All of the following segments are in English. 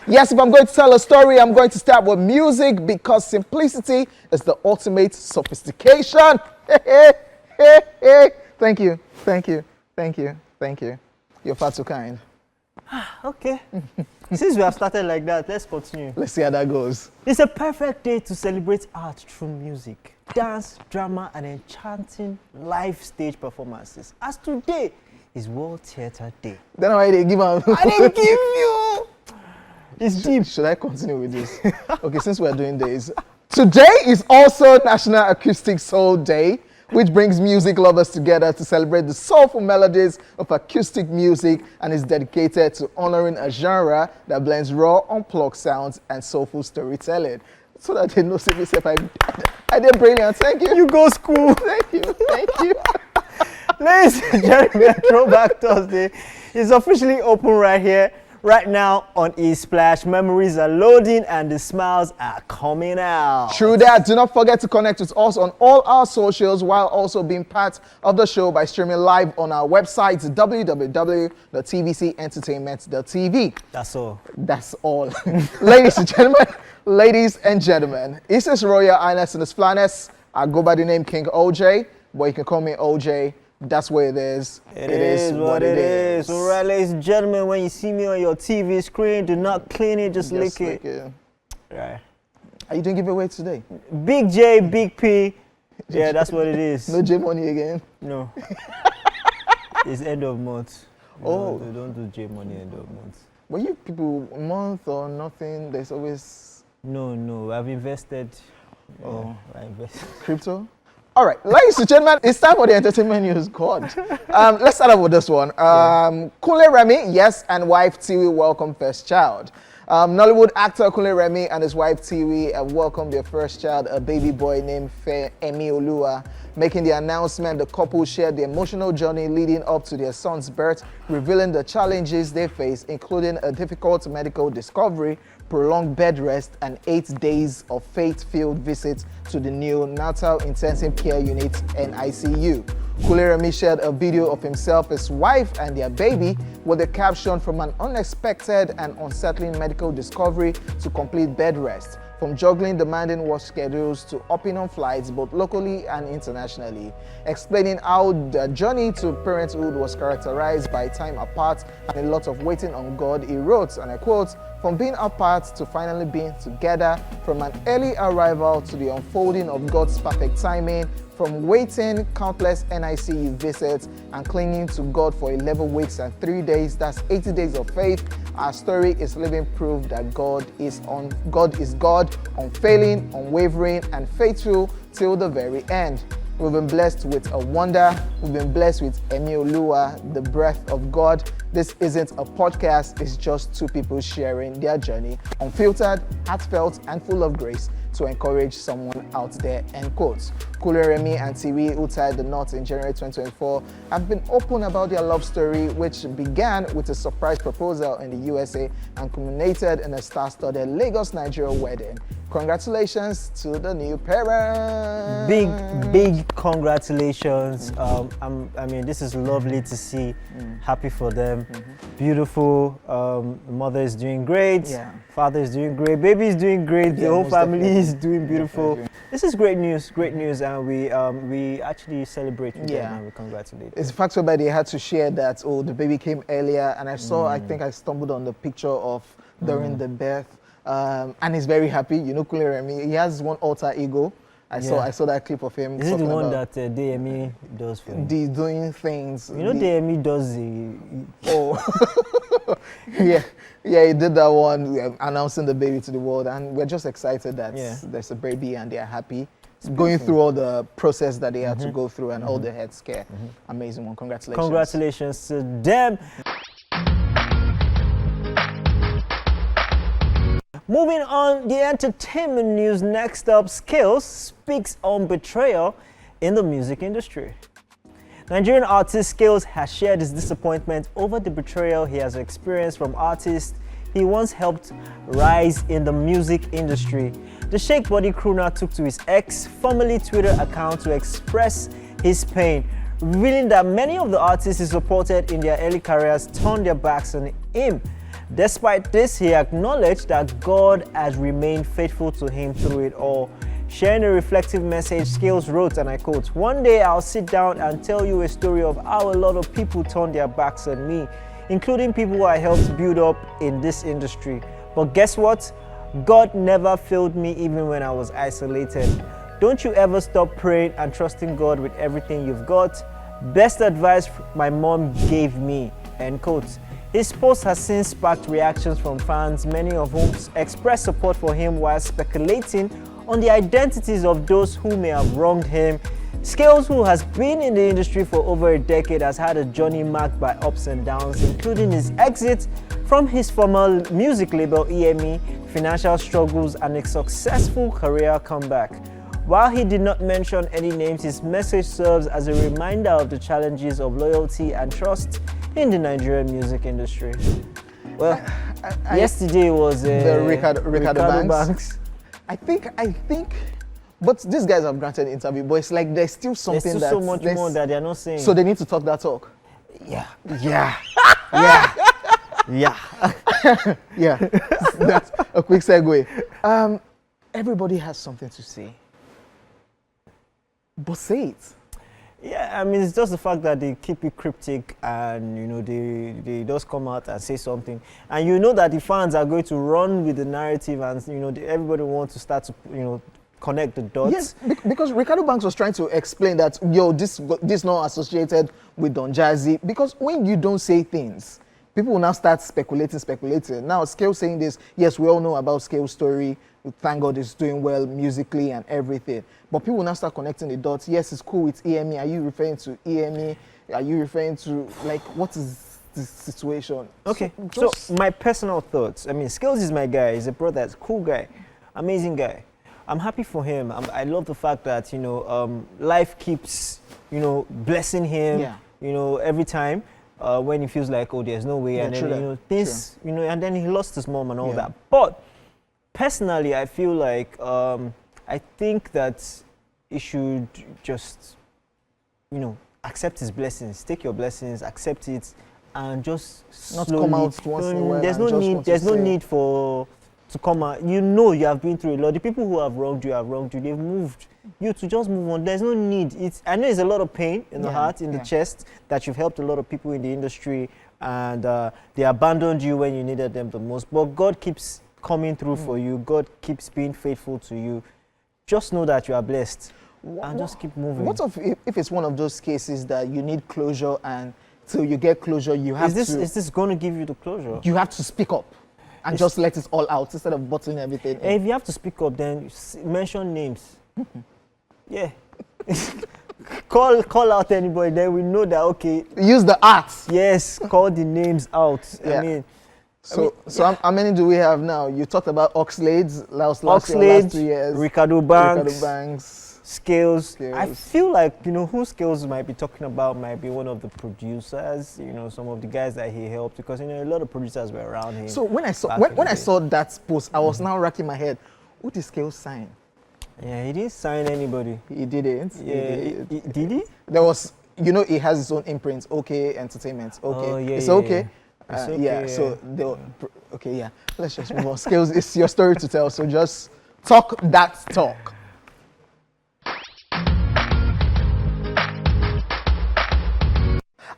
Yes, if I'm going to tell a story, I'm going to start with music because simplicity is the ultimate sophistication. Thank you, thank you, thank you, thank you. You're far too kind. Okay. Since we have started like that, let's continue. Let's see how that goes. It's a perfect day to celebrate art through music, dance, drama, and enchanting live stage performances. As today is World Theatre Day. Then why they give out? I didn't give you! It's deep. Should I continue with this? Okay, since we're doing this. Today is also National Acoustic Soul Day, which brings music lovers together to celebrate the soulful melodies of acoustic music and is dedicated to honoring a genre that blends raw, unplugged sounds and soulful storytelling. So that they know if I did brilliant. Thank you. You go school. Thank you. Thank you. Ladies and gentlemen, Throwback Thursday is officially open right here, right now on Esplash. Memories are loading and the smiles are coming out. True that. Do not forget to connect with us on all our socials while also being part of the show by streaming live on our website www.tvcentertainment.tv. That's all. That's all. Ladies and gentlemen, it's His Royal Highness and His Flanes. I go by the name King Hojay, but you can call me Hojay. That's what it is. It is what it is. All right, ladies and gentlemen, when you see me on your TV screen, do not clean it, just lick it. Right. Are you doing giveaway today? Big J, Big P. Yeah, that's what it is. No J money again? No. It's end of month. Oh. They don't do J money end of month. Well, you people, month or nothing, there's always... No. I've invested. Oh. I invested. Crypto? All right, ladies and gentlemen, it's time for the entertainment news. God. Let's start off with this one. Kunle Remi, yes, and wife Tiwi welcome first child. Nollywood actor Kunle Remi and his wife Tiwi have welcomed their first child, a baby boy named Emi Olua. Making the announcement, the couple shared the emotional journey leading up to their son's birth, revealing the challenges they face, including a difficult medical discovery, prolonged bed rest, and 8 days of faith-filled visits to the neonatal intensive care unit (NICU). Kunle Remi shared a video of himself, his wife, and their baby with a caption "From an unexpected and unsettling medical discovery to complete bed rest." From juggling demanding work schedules to hopping on flights both locally and internationally, explaining how the journey to parenthood was characterized by time apart and a lot of waiting on God, he wrote, and I quote, "From being apart to finally being together, from an early arrival to the unfolding of God's perfect timing, from waiting countless NICU visits and clinging to God for 11 weeks and 3 days, that's 80 days of faith, our story is living proof that God is God, unfailing, unwavering, and faithful till the very end. We've been blessed with a wonder. We've been blessed with Emi Olua, the breath of God. This isn't a podcast, it's just two people sharing their journey, unfiltered, heartfelt, and full of grace to encourage someone out there," end quote. Kunle Remi and Tiwi, who tied the knot in January 2024, have been open about their love story, which began with a surprise proposal in the USA and culminated in a star-studded Lagos, Nigeria wedding. Congratulations to the new parents. Big congratulations. I mean, this is lovely to see. Happy for them. Beautiful. Mother is doing great. Yeah. Father is doing great. Baby is doing great. The whole family definitely is doing beautiful. This is great news, and we actually celebrate with them and we congratulate them. It's a fact whereby they had to share that, the baby came earlier, and I saw, I think I stumbled on the picture of during the birth. And he's very happy. You know, Kunle Remi, he has one alter ego. I saw that clip of him. Is it the one that DME does for him? Doing things. You know, DME does the... Oh. yeah, he did that one, announcing the baby to the world, and we're just excited that there's a baby and they're happy. Going through all the process that they had to go through and all the health scare. Amazing one. Congratulations. Congratulations to them. Moving on, the entertainment news next up. Skills speaks on betrayal in the music industry. Nigerian artist Skills has shared his disappointment over the betrayal he has experienced from artists he once helped rise in the music industry. The Shake Body crooner took to his ex, formerly Twitter account to express his pain, revealing that many of the artists he supported in their early careers turned their backs on him. Despite this, he acknowledged that God has remained faithful to him through it all. Sharing a reflective message, Skills wrote, and I quote, "One day I'll sit down and tell you a story of how a lot of people turned their backs on me, including people who I helped build up in this industry. But guess what? God never failed me even when I was isolated. Don't you ever stop praying and trusting God with everything you've got. Best advice my mom gave me," end quote. His post has since sparked reactions from fans, many of whom expressed support for him while speculating on the identities of those who may have wronged him. Skills, who has been in the industry for over a decade, has had a journey marked by ups and downs, including his exit from his former music label EME, financial struggles, and a successful career comeback. While he did not mention any names, his message serves as a reminder of the challenges of loyalty and trust in the Nigerian music industry. Well, yesterday was the Ricardo Banks. I think, but these guys have granted interview, but it's like there's still something there's still so much more that they're not saying. So they need to talk that talk. Yeah. Yeah. That's a quick segue. Everybody has something to say, but say it. Yeah, I mean, it's just the fact that they keep it cryptic and, they just come out and say something. And you know that the fans are going to run with the narrative and, everybody wants to start to, connect the dots. Yes, because Ricardo Banks was trying to explain that, this not associated with Don Jazzy. Because when you don't say things, people will now start speculating. Now, Scale saying this, yes, we all know about Scale's story. Thank God it's doing well musically and everything. But people will now start connecting the dots. Yes, it's cool with EME. Are you referring to EME? Are you referring to, what is this situation? Okay, so my personal thoughts. I mean, Skills is my guy. He's a brother. He's a cool guy. Amazing guy. I'm happy for him. I love the fact that, life keeps, blessing him, every time. When he feels like, there's no way, and then and then he lost his mom and all that. But personally, I feel like I think that he should just, accept his blessings, take your blessings, accept it, and just not slowly, come out once in a while. There's no need. There's no need to come out. You have been through a lot. The people who have wronged you. They've moved. You to just move on. There's no need. I know there's a lot of pain in the heart, in the chest, that you've helped a lot of people in the industry, and they abandoned you when you needed them the most. But God keeps coming through for you. God keeps being faithful to you. Just know that you are blessed, and just keep moving. What if it's one of those cases that you need closure, and till you get closure, you have to... Is this going to give you the closure? You have to speak up and just let it all out instead of bottling everything in. If you have to speak up, then mention names. Yeah. Call out anybody, then we know that, okay. Use the art. Yes, call the names out. Yeah. I mean, how many do we have now? You talked about Oxlade last year, last 2 years. Ricardo Banks, Skills. I feel like, who Skills might be talking about might be one of the producers, some of the guys that he helped, because, a lot of producers were around him. So when I saw that post, I was now racking my head. Who did Skills sign? Yeah, he didn't sign anybody. He didn't? Yeah, did he? There was, he has his own imprint, OK Entertainment, OK. Oh, yeah, it's OK? It's okay, so they were, okay, yeah. Let's just move on. Skills, it's your story to tell, so just talk that talk.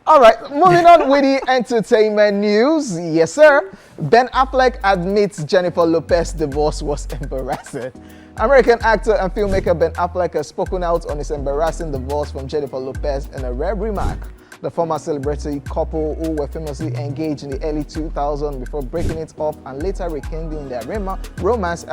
All right, moving on with the entertainment news. Yes, sir. Ben Affleck admits Jennifer Lopez's divorce was embarrassing. American actor and filmmaker Ben Affleck has spoken out on his embarrassing divorce from Jennifer Lopez in a rare remark. The former celebrity couple, who were famously engaged in the early 2000s before breaking it off and later rekindling their romance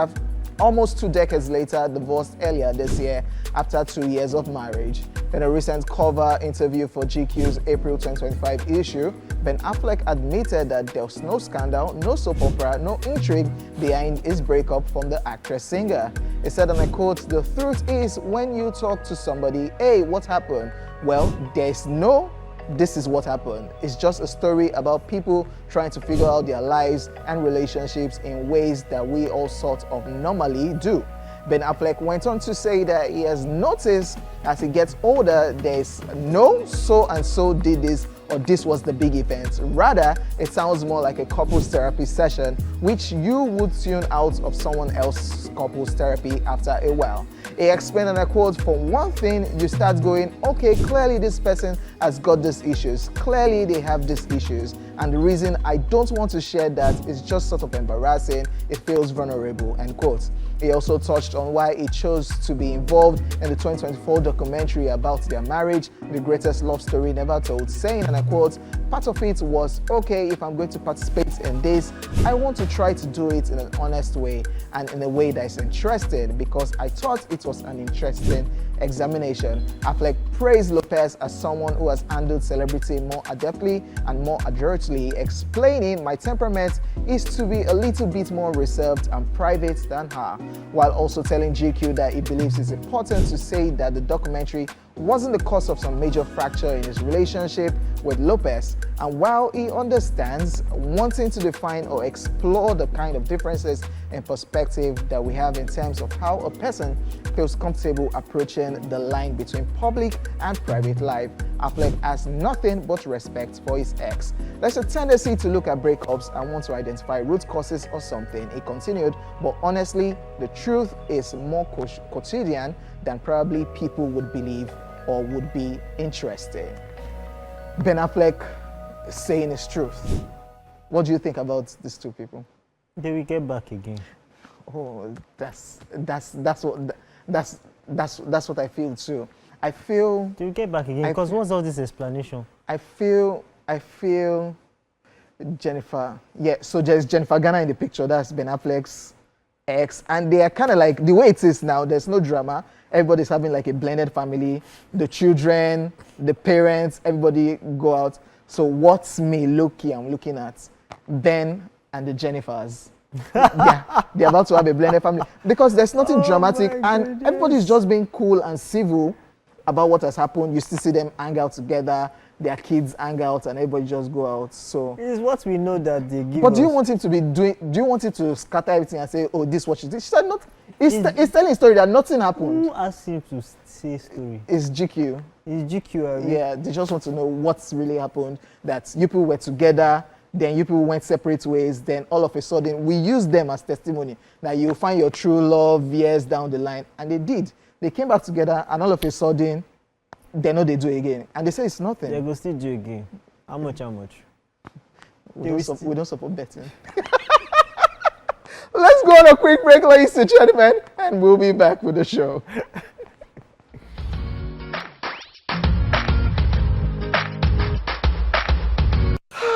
almost 2 decades later, divorced earlier this year after 2 years of marriage. In a recent cover interview for GQ's April 2025 issue, Ben Affleck admitted that there was no scandal, no soap opera, no intrigue behind his breakup from the actress-singer. He said, and I quote, "The truth is, when you talk to somebody, hey, what happened? Well, there's no this is what happened. It's just a story about people trying to figure out their lives and relationships in ways that we all sort of normally do." Ben Affleck went on to say that he has noticed as he gets older, there's no so and so did this or this was the big event. Rather, it sounds more like a couples therapy session, which you would tune out of someone else's couples therapy after a while. He explained, and I quote, "For one thing, you start going, okay, clearly this person has got these issues. Clearly they have these issues. And the reason I don't want to share that is just sort of embarrassing. It feels vulnerable," end quote. He also touched on why he chose to be involved in the 2024 documentary about their marriage, The Greatest Love Story Never Told, saying, and I quote, "Part of it was, okay, if I'm going to participate in this, I want to try to do it in an honest way and in a way that is interesting because I thought it was an interesting examination." Affleck praised Lopez as someone who has handled celebrity more adeptly and more adroitly, explaining, "My temperament is to be a little bit more reserved and private than her," while also telling GQ that he believes it's important to say that the documentary wasn't the cause of some major fracture in his relationship with Lopez, and while he understands wanting to define or explore the kind of differences in perspective that we have in terms of how a person feels comfortable approaching the line between public and private life, Affleck has nothing but respect for his ex. "There's a tendency to look at breakups and want to identify root causes or something," he continued, "but honestly, the truth is more quotidian than probably people would believe or would be interested." Ben Affleck saying his truth. What do you think about these two people? They will get back again. Oh, that's what I feel too. I feel They will get back again because what's all this explanation? I feel Jennifer. Yeah, so there's Jennifer Garner in the picture. That's Ben Affleck's ex, and they are kind of like the way it is now. There's no drama. Everybody's having like a blended family. The children, the parents, everybody go out. So what's me, Loki? I'm looking at Ben and the Jennifers. Yeah, they're about to have a blended family because there's nothing dramatic, and everybody's just being cool and civil about what has happened. You still see them hang out together, their kids hang out, and everybody just go out. So It's what we know that they give but do you us. want him to be doing? Do you want him to scatter everything and say, "Oh, this what she did"? She said not. He's telling a story that nothing happened. Who asked him to say story? It's GQ. It's GQ. I mean. Yeah, they just want to know what's really happened. That you people were together, then you people went separate ways. Then all of a sudden, we use them as testimony that you'll find your true love years down the line, and they did. They came back together, and all of a sudden, they know they do it again, and they say it's nothing. They go still do again. How much? How much? We don't support betting. Let's go on a quick break, ladies and gentlemen, and we'll be back with the show.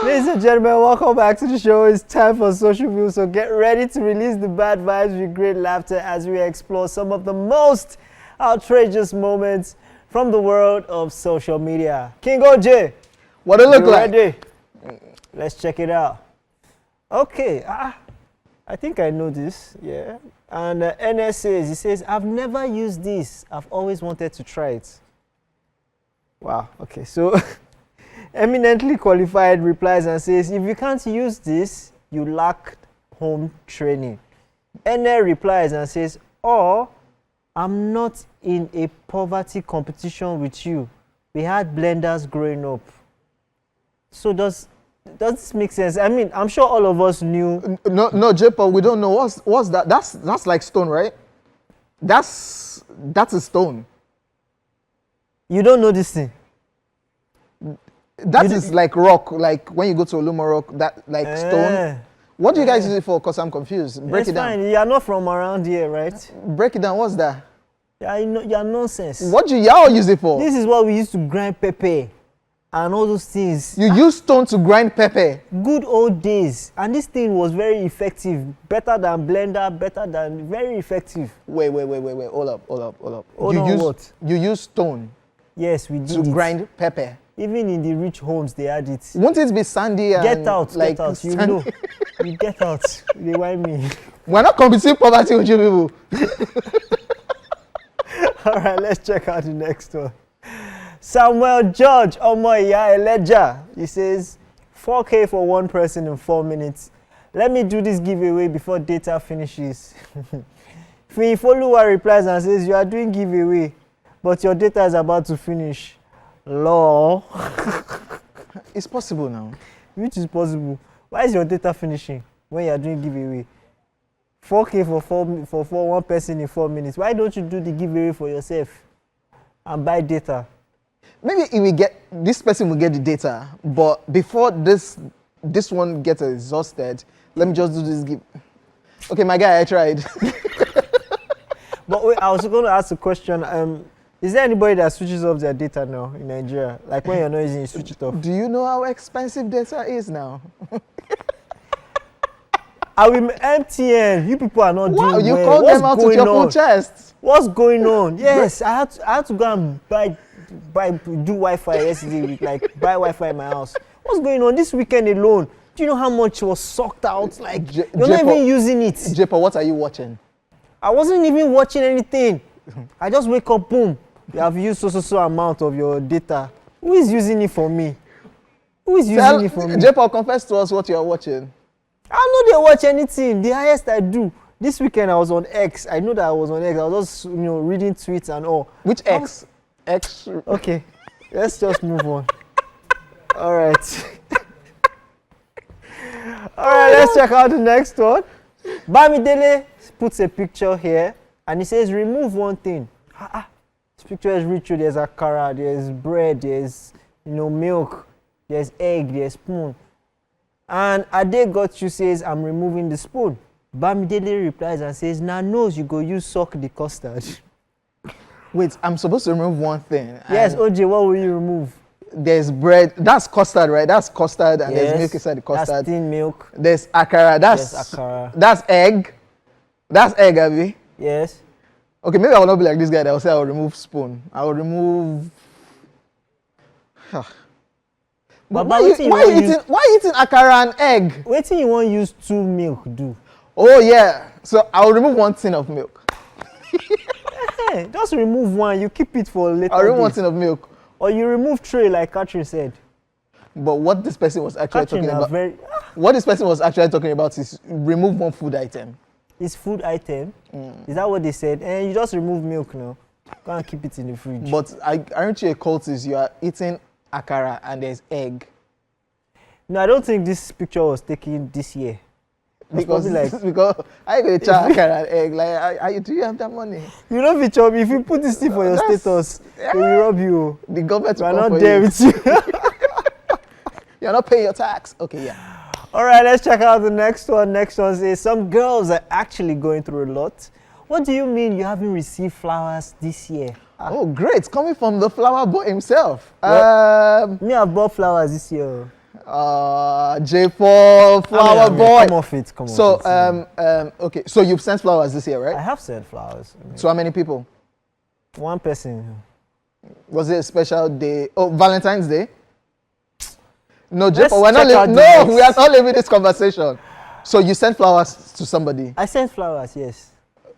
Ladies and gentlemen, welcome back to the show. It's time for Social View, so get ready to release the bad vibes with great laughter as we explore some of the most outrageous moments from the world of social media. King Hojay, What it look you like? ready? Let's check it out. Okay, I think I know this, yeah. And NS says, he says, "I've never used this. I've always wanted to try it." Wow, okay, so eminently qualified replies and says, "If you can't use this, you lack home training." NL replies and says, "Or I'm not in a poverty competition with you. We had blenders growing up." So does this make sense? I mean, I'm sure all of us knew. No, JayPaul, we don't know what's that. That's like stone, right? That's a stone. You don't know this thing. That is like rock, like when you go to Olumo Rock, that like stone. What do you guys use it for? Because I'm confused. Break it down. Fine. You are not from around here, right? Break it down. What's that? Yeah, you are nonsense. What do y'all use it for? This is what we used to grind pepper and all those things. You use stone to grind pepper. Good old days. And this thing was very effective. Better than blender, very effective. Wait. Hold up. Hold on, what? You use stone Yes, we did to it. grind pepper. Even in the rich homes, they had it. Won't it be sandy and Get out, like get out. You sandy? know. You get out. They want me. We're not competing poverty with you people. All right, let's check out the next one. Samuel George Omoya Eleja. He says, 4K for one person in 4 minutes. Let me do this giveaway before data finishes. Finifoluwa replies and says, you are doing giveaway, but your data is about to finish. Law. It's possible now. Which is possible. Why is your data finishing when you are doing giveaway? 4K for one person in 4 minutes. Why don't you do the giveaway for yourself and buy data? Maybe this person will get the data, but before this one gets exhausted, let me just do this give. Okay, my guy, I tried. But wait, I was going to ask a question. Is there anybody that switches off their data now in Nigeria? Like when you're not using it, switch it off. Do you know how expensive data is now? I will MTN. You people are not Wow, doing you well. called What's them out with going your on? full chest. What's going on? Yes, I had to go and do Wi-Fi yesterday. Buy Wi-Fi in my house. What's going on this weekend alone? Do you know how much was sucked out? Like you're not even using it. JayPaul, what are you watching? I wasn't even watching anything. I just wake up, boom. You have used so amount of your data. Who is using it for me? Who is using it for me? JayPaul, confess to us what you are watching. I know they watch anything. The highest I do. This weekend I was on X. I know that I was on X. I was just reading tweets and all. Which X? X. Okay, let's just move on. All right. All right, let's check out the next one. Bamidele puts a picture here and he says, remove one thing. This picture is rich. There's akara, there's bread, there's milk, there's egg, there's spoon. And Ade got you says, I'm removing the spoon. Bamidele replies and says, nah, nose, you go use suck the custard. Wait, I'm supposed to remove one thing. Yes, OJ, what will you remove? There's bread. That's custard, right? That's custard, and there's milk inside the custard. That's thin milk. There's akara. There's akara. That's egg. That's egg, Abby. Yes. Okay, maybe I will not be like this guy that will say I will remove spoon. I will remove. But why you eating akara and egg? Wait till you want to use 2 milk, do. Oh yeah. So I will remove 1 tin of milk. Hey, just remove one. You keep it for later. I'll remove 1 tin of milk. Or you remove tray like Catherine said. But what this person was actually Catherine talking about. what this person was actually talking about is remove 1 food item. It's food item. Is that what they said? And you just remove milk now. Can't keep it in the fridge. But aren't you a cultist? You are eating akara and there's egg. No, I don't think this picture was taken this year. Because I go to try akara and egg. Like, do you have that money? You know, Victor, if you put this thing for your status, they will rob you. The government will are come not for there you. with you. You're not paying your tax. Okay, yeah. All right, let's check out the next one. Next one says, some girls are actually going through a lot. What do you mean you haven't received flowers this year? Oh, great. Coming from the flower boy himself. Me, I bought flowers this year. JayPaul, flower boy. Come off it, okay. So you've sent flowers this year, right? I have sent flowers. To how many people? 1 person. Was it a special day? Oh, Valentine's Day? No, Let's JayPaul, we are not leaving this conversation. So you sent flowers to somebody? I sent flowers, yes.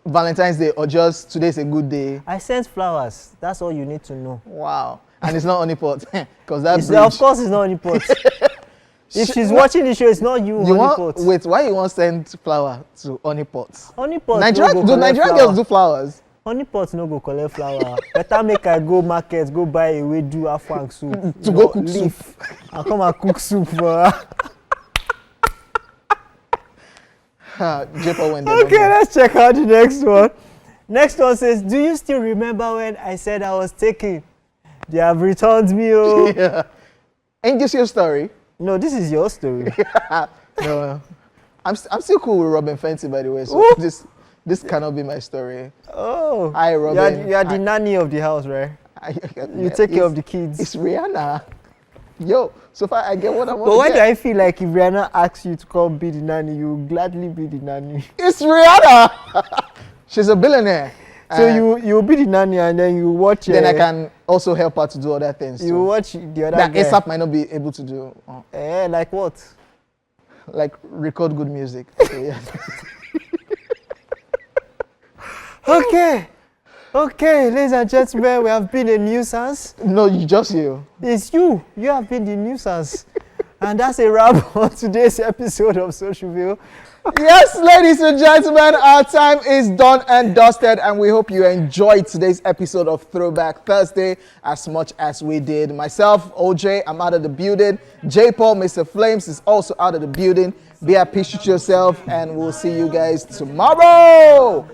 Valentine's Day or just today's a good day? I sent flowers. That's all you need to know. Wow. And it's not only pot. Because that of course it's not only pot. If she's watching the show, it's not you, honeypot. Wait, why you want to send flower to honeypot? Honeypot. Do Nigerian girls do flowers? Honeypot no go collect flower. Better make I go market, go buy a wedu afang soup. To go cook leaf, soup. and come and cook soup for her. JayPaul went there. Okay, let's check out the next one. Next one says, do you still remember when I said I was taken? They have returned me, oh. Yeah. Ain't this your story? No, this is your story. No, I'm still cool with Robin Fenty, by the way. So this cannot be my story. Oh, hi Robin. You are the nanny of the house, right? You take care of the kids. It's Rihanna. Yo, so far I get what I want. But why do I feel like if Rihanna asks you to come be the nanny, you will gladly be the nanny? It's Rihanna. She's a billionaire. So you'll be the nanny and then you watch. Then I can also help her to do other things. You watch the other that guy. ASAP might not be able to do. Like what? Like record good music. Okay, yeah. Okay, ladies and gentlemen, we have been a nuisance. No, just you. It's you. You have been the nuisance. And that's a wrap on today's episode of Social Ville. Yes, ladies and gentlemen, our time is done and dusted, and we hope you enjoyed today's episode of Throwback Thursday as much as we did. Myself, Hojay, I'm out of the building. JayPaul, Mr. Flames, is also out of the building. Be at peace with yourself, and we'll see you guys tomorrow.